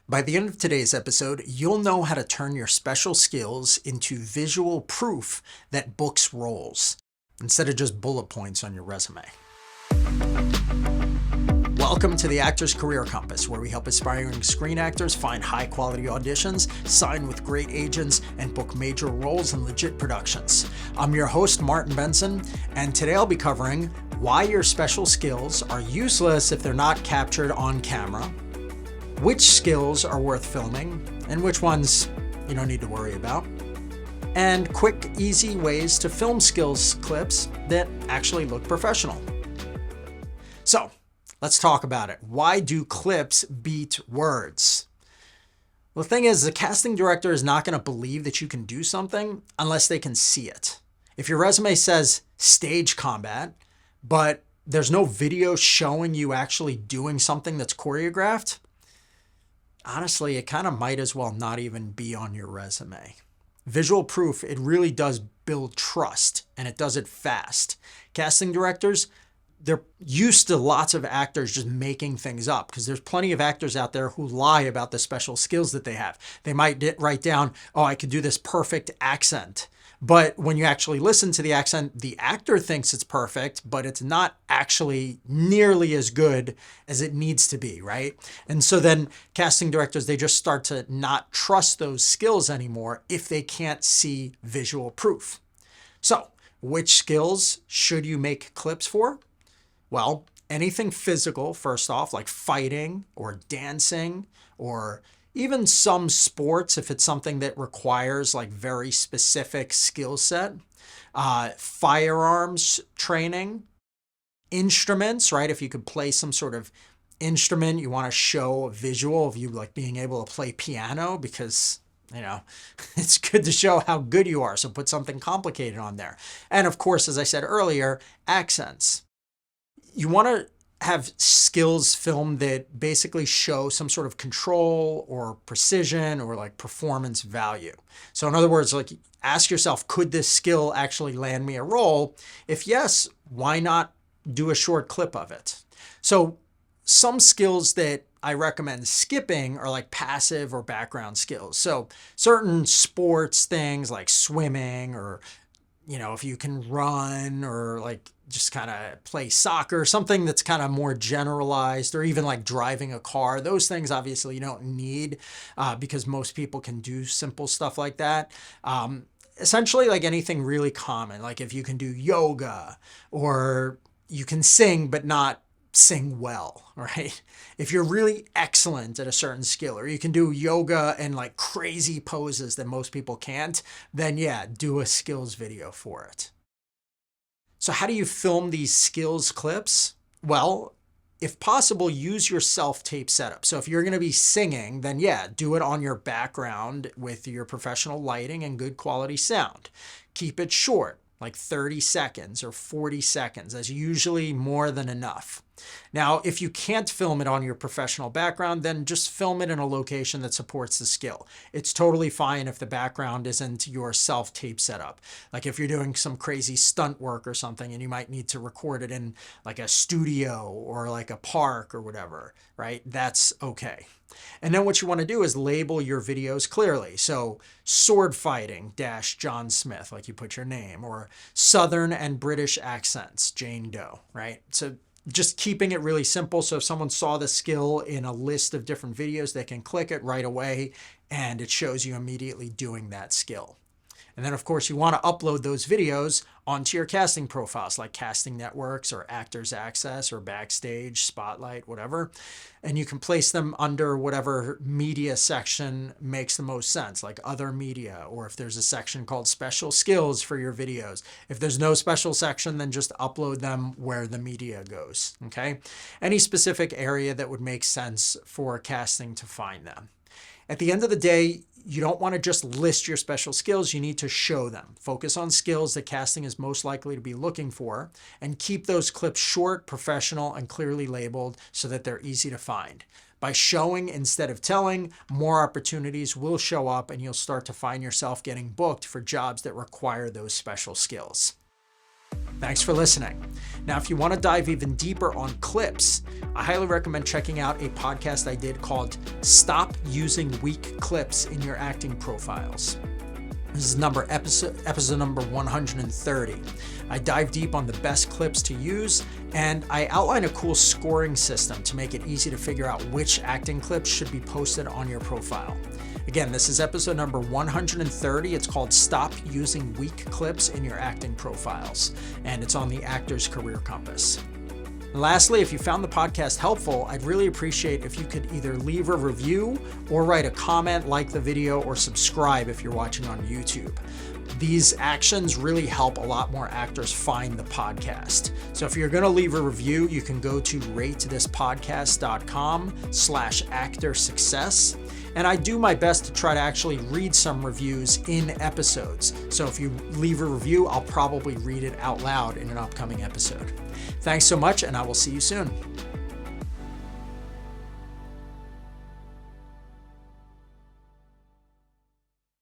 By the end of today's episode, you'll know how to turn your special skills into visual proof that books roles, instead of just bullet points on your resume. Welcome to the Actor's Career Compass, where we help aspiring screen actors find high-quality auditions, sign with great agents, and book major roles in legit productions. I'm your host, Martin Benson, and today I'll be covering why your special skills are useless if they're not captured on camera, which skills are worth filming, and which ones you don't need to worry about, and quick, easy ways to film skills clips that actually look professional. So, let's talk about it. Why do clips beat words? Well, the thing is, the casting director is not going to believe that you can do something unless they can see it. If your resume says stage combat, but there's no video showing you actually doing something that's choreographed, honestly, it kind of might as well not even be on your resume. Visual proof, it really does build trust, and it does it fast. Casting directors, they're used to lots of actors just making things up, because there's plenty of actors out there who lie about the special skills that they have. They might write down, oh, I could do this perfect accent. But when you actually listen to the accent, the actor thinks it's perfect, but it's not actually nearly as good as it needs to be, right? And so then casting directors, they just start to not trust those skills anymore if they can't see visual proof. So, which skills should you make clips for? Well, anything physical, first off, like fighting or dancing, or even some sports, if it's something that requires like very specific skill set, firearms training, instruments, right? If you could play some sort of instrument, you want to show a visual of you like being able to play piano, because it's good to show how good you are. So put something complicated on there. And of course, as I said earlier, accents. You want to have skills filmed that basically show some sort of control or precision or like performance value. So in other words, like ask yourself, could this skill actually land me a role? If yes, why not do a short clip of it? So some skills that I recommend skipping are like passive or background skills. So certain sports things like swimming, or if you can run, or like just kind of play soccer, something that's kind of more generalized, or even like driving a car. Those things obviously you don't need because most people can do simple stuff like that. Essentially, like anything really common, like if you can do yoga, or you can sing but not sing well, right? If you're really excellent at a certain skill, or you can do yoga and like crazy poses that most people can't, then yeah, do a skills video for it. So how do you film these skills clips? Well, if possible, use your self-tape setup. So if you're going to be singing, then yeah, do it on your background with your professional lighting and good quality sound. Keep it short, like 30 seconds or 40 seconds. That's usually more than enough. Now, if you can't film it on your professional background, then just film it in a location that supports the skill. It's totally fine if the background isn't your self-tape setup. Like if you're doing some crazy stunt work or something and you might need to record it in like a studio or like a park or whatever, right? That's okay. And then what you want to do is label your videos clearly. So sword fighting - John Smith, like you put your name, or Southern and British accents, Jane Doe, right? So just keeping it really simple. So if someone saw the skill in a list of different videos, they can click it right away and it shows you immediately doing that skill. And then, of course, you want to upload those videos onto your casting profiles like Casting Networks or Actors Access or Backstage, Spotlight, whatever. And you can place them under whatever media section makes the most sense, like other media, or if there's a section called special skills for your videos. If there's no special section, then just upload them where the media goes, okay? Any specific area that would make sense for casting to find them. At the end of the day, you don't want to just list your special skills. You need to show them. Focus on skills that casting is most likely to be looking for, and keep those clips short, professional, and clearly labeled so that they're easy to find. By showing instead of telling, more opportunities will show up and you'll start to find yourself getting booked for jobs that require those special skills. Thanks for listening. Now, if you want to dive even deeper on clips, I highly recommend checking out a podcast I did called Stop Using Weak Clips in Your Acting Profiles. This is episode number 130. I dive deep on the best clips to use, and I outline a cool scoring system to make it easy to figure out which acting clips should be posted on your profile. Again, this is episode number 130. It's called Stop Using Weak Clips in Your Acting Profiles, and it's on the Actor's Career Compass. And lastly, if you found the podcast helpful, I'd really appreciate if you could either leave a review or write a comment, like the video, or subscribe if you're watching on YouTube. These actions really help a lot more actors find the podcast. So if you're going to leave a review, you can go to ratethispodcast.com/actor success. And I do my best to try to actually read some reviews in episodes. So if you leave a review, I'll probably read it out loud in an upcoming episode. Thanks so much, and I will see you soon.